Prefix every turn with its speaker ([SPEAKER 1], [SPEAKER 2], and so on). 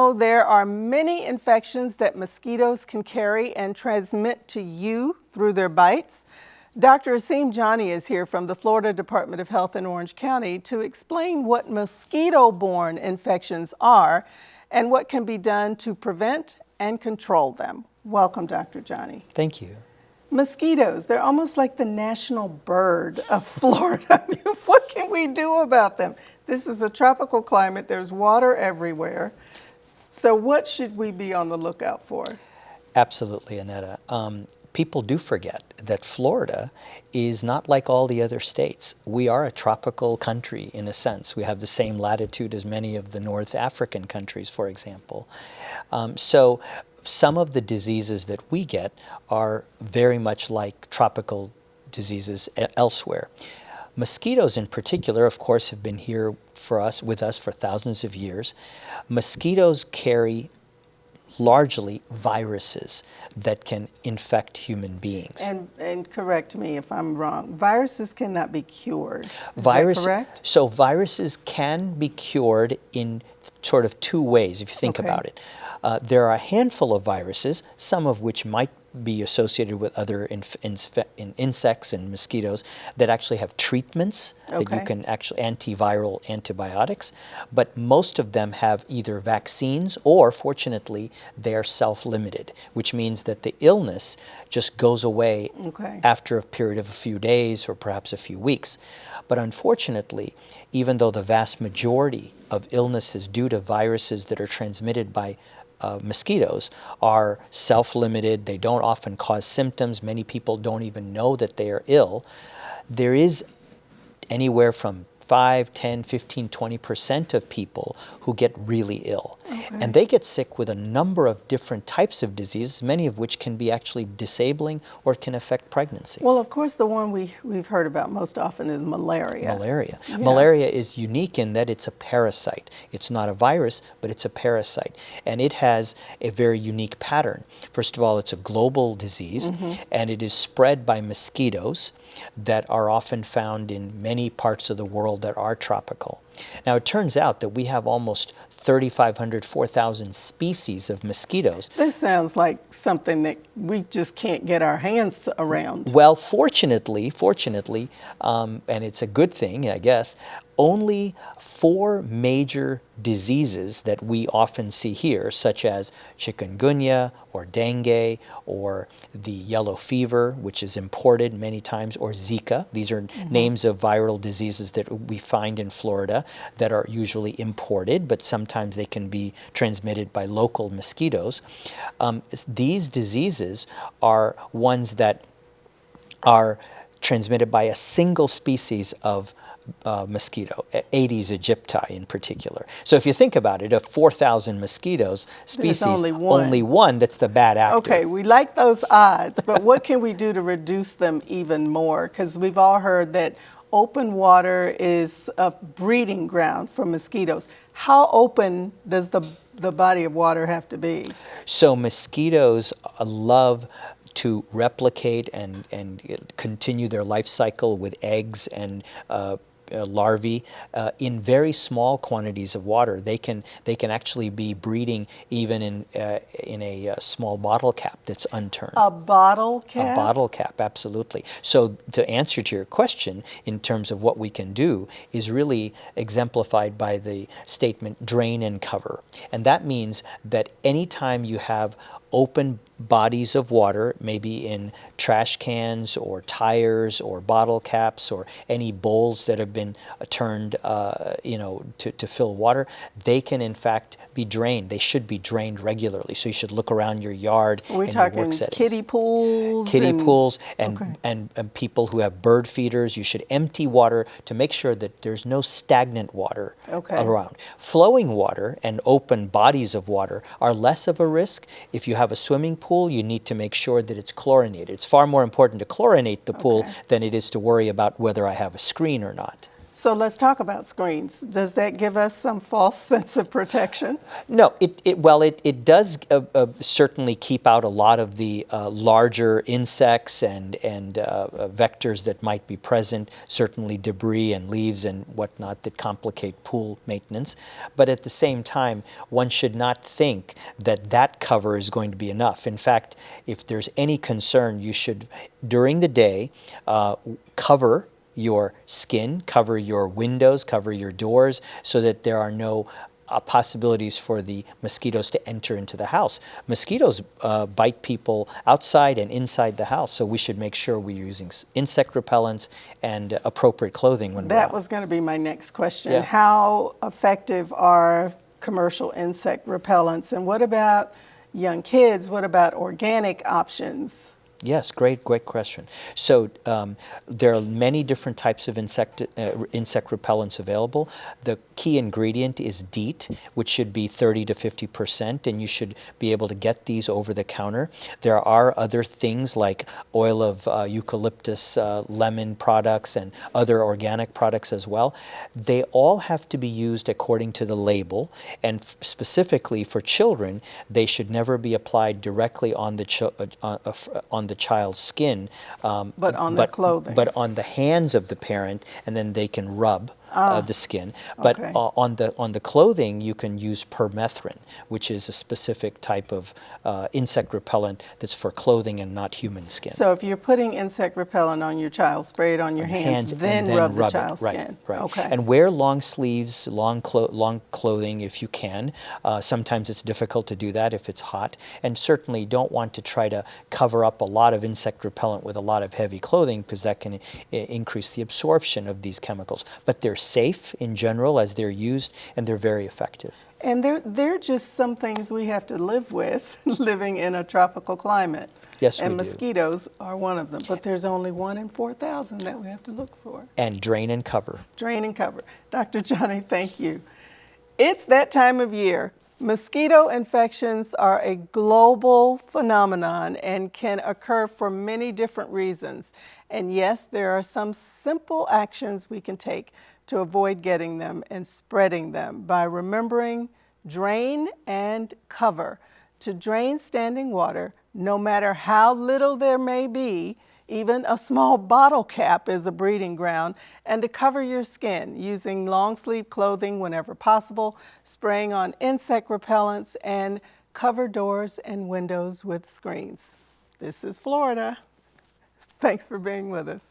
[SPEAKER 1] know there are many infections that mosquitoes can carry and transmit to you through their bites. Dr. Jani is here from the Florida Department of Health in Orange County to explain what mosquito-borne infections are and what can be done to prevent and control them. Welcome, Dr. Jani.
[SPEAKER 2] Thank you.
[SPEAKER 1] Mosquitoes, they're almost like the national bird of Florida. I mean, what can we do about them? This is a tropical climate, there's water everywhere. So what should we be on the lookout for?
[SPEAKER 2] Absolutely, Annetta. People do forget that Florida is not like all the other states. We are a tropical country in a sense. We have the same latitude as many of the North African countries, for example. So some of the diseases that we get are very much like tropical diseases elsewhere. Mosquitoes in particular, of course, have been here with us for thousands of years. Mosquitoes carry largely viruses that can infect human beings.
[SPEAKER 1] And correct me if I'm wrong, viruses cannot be cured. Is that correct?
[SPEAKER 2] So viruses can be cured in sort of two ways, if you think about it. There are a handful of viruses, some of which might be associated with other insects and mosquitoes that actually have treatments that you can actually, antiviral antibiotics, but most of them have either vaccines or, fortunately, they are self-limited, which means that the illness just goes away after a period of a few days or perhaps a few weeks. But unfortunately, even though the vast majority of illnesses due to viruses that are transmitted by mosquitoes are self-limited, they don't often cause symptoms, many people don't even know that they are ill, there is anywhere from 5, 10, 15, 20% of people who get really ill. And they get sick with a number of different types of diseases, many of which can be actually disabling or can affect pregnancy.
[SPEAKER 1] Well, of course, the one we've heard about most often is malaria.
[SPEAKER 2] Malaria. Yeah. Malaria is unique in that it's a parasite. It's not a virus, but it's a parasite. And it has a very unique pattern. First of all, it's a global disease, and it is spread by mosquitoes that are often found in many parts of the world that are tropical. Now, it turns out that we have almost 3,500, 4,000 species of mosquitoes.
[SPEAKER 1] This sounds like something that we just can't get our hands around.
[SPEAKER 2] Well, fortunately, and it's a good thing, I guess, only 4 major diseases that we often see here, such as chikungunya or dengue or the yellow fever, which is imported many times, or Zika. These are names of viral diseases that we find in Florida that are usually imported, but sometimes they can be transmitted by local mosquitoes. These diseases are ones that are transmitted by a single species of mosquito, Aedes aegypti in particular. So if you think about it, of 4,000 mosquitoes species, only one that's the bad actor.
[SPEAKER 1] Okay, we like those odds, but what can we do to reduce them even more? Because we've all heard that open water is a breeding ground for mosquitoes. How open does the body of water have to be?
[SPEAKER 2] So mosquitoes love to replicate and continue their life cycle with eggs and larvae in very small quantities of water. They can actually be breeding even in a small bottle cap that's unturned.
[SPEAKER 1] A bottle cap?
[SPEAKER 2] A bottle cap, absolutely. So to answer to your question in terms of what we can do is really exemplified by the statement drain and cover. And that means that anytime you have open bodies of water, maybe in trash cans or tires or bottle caps or any bowls that have been turned to fill water, they can in fact be drained. They should be drained regularly. So you should look around your yard and your work settings.
[SPEAKER 1] Kiddie pools?
[SPEAKER 2] Kiddie pools and people who have bird feeders. You should empty water to make sure that there's no stagnant water around. Flowing water and open bodies of water are less of a risk. If you have a swimming pool, you need to make sure that it's chlorinated. It's far more important to chlorinate the pool than it is to worry about whether I have a screen or not.
[SPEAKER 1] So let's talk about screens. Does that give us some false sense of protection?
[SPEAKER 2] No, it does certainly keep out a lot of the larger insects and vectors that might be present, certainly debris and leaves and whatnot that complicate pool maintenance. But at the same time, one should not think that that cover is going to be enough. In fact, if there's any concern, you should, during the day, cover your skin, cover your windows, cover your doors, so that there are no possibilities for the mosquitoes to enter into the house. Mosquitoes bite people outside and inside the house, so we should make sure we're using insect repellents and appropriate clothing when we're out.
[SPEAKER 1] That was going to be my next question.
[SPEAKER 2] Yeah.
[SPEAKER 1] How effective are commercial insect repellents? And what about young kids? What about organic options?
[SPEAKER 2] Yes, great question. So there are many different types of insect repellents available. The key ingredient is DEET, which should be 30 to 50%, and you should be able to get these over the counter. There are other things like oil of eucalyptus, lemon products, and other organic products as well. They all have to be used according to the label, and specifically for children, they should never be applied directly on the child's skin,
[SPEAKER 1] But on the clothing.
[SPEAKER 2] but on the hands of the parent, and then they can rub the skin. But
[SPEAKER 1] okay.
[SPEAKER 2] on the clothing, you can use permethrin, which is a specific type of insect repellent that's for clothing and not human skin.
[SPEAKER 1] So if you're putting insect repellent on your child, spray it on your hands, then rub the child's skin.
[SPEAKER 2] Right.
[SPEAKER 1] Okay.
[SPEAKER 2] And wear long sleeves, long clothing if you can. Sometimes it's difficult to do that if it's hot. And certainly don't want to try to cover up a lot of insect repellent with a lot of heavy clothing, because that can increase the absorption of these chemicals. But they're safe in general as they're used, and they're very effective.
[SPEAKER 1] And they're just some things we have to live with, living in a tropical climate.
[SPEAKER 2] Yes,
[SPEAKER 1] and
[SPEAKER 2] we do.
[SPEAKER 1] Mosquitoes are one of them, but there's only 1 in 4,000 that we have to look for.
[SPEAKER 2] And drain and cover.
[SPEAKER 1] Drain and cover. Dr. Jani, thank you. It's that time of year. Mosquito infections are a global phenomenon and can occur for many different reasons. And yes, there are some simple actions we can take to avoid getting them and spreading them by remembering drain and cover. To drain standing water, no matter how little there may be, even a small bottle cap is a breeding ground, and to cover your skin using long sleeve clothing whenever possible, spraying on insect repellents, and cover doors and windows with screens. This is Florida. Thanks for being with us.